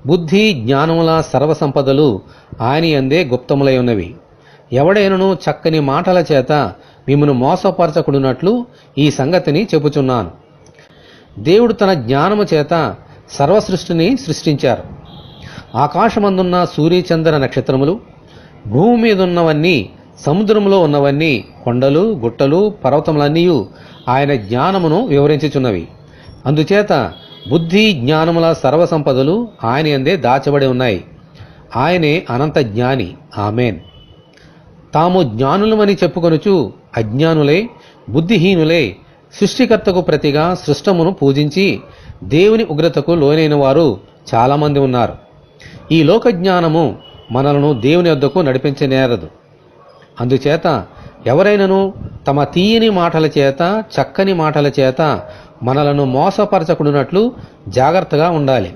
బుద్ధి జ్ఞానముల సర్వసంపదలు ఆయన యందే గుప్తములై ఉన్నవి. ఎవడైనను చక్కని మాటల చేత మిమ్మును మోసపరచకుడునట్లు ఈ సంగతిని చెప్పుచున్నాను. దేవుడు తన జ్ఞానము చేత సర్వసృష్టిని సృష్టించారు. ఆకాశమందున్న సూర్యచంద్ర నక్షత్రములు, భూమి మీదున్నవన్నీ, సముద్రంలో ఉన్నవన్నీ, కొండలు గుట్టలు పర్వతములన్నీ ఆయన జ్ఞానమును వివరించుచున్నవి. అందుచేత బుద్ధి జ్ఞానముల సర్వసంపదలు ఆయన యందే దాచబడి ఉన్నాయి. ఆయనే అనంత జ్ఞాని. ఆమేన్. తాము జ్ఞానులమని చెప్పుకొనుచు అజ్ఞానులై బుద్ధిహీనులై సృష్టికర్తకు ప్రతిగా సృష్టమును పూజించి దేవుని ఉగ్రతకు లోనైన వారు చాలామంది ఉన్నారు. ఈ లోక జ్ఞానము మనలను దేవుని యొద్దకు నడిపించనేరదు. అందుచేత ఎవరైనను తమ తీయని మాటల చేత చక్కని మాటల చేత మనలను మోసపరచకుడునట్లు జాగ్రత్తగా ఉండాలి.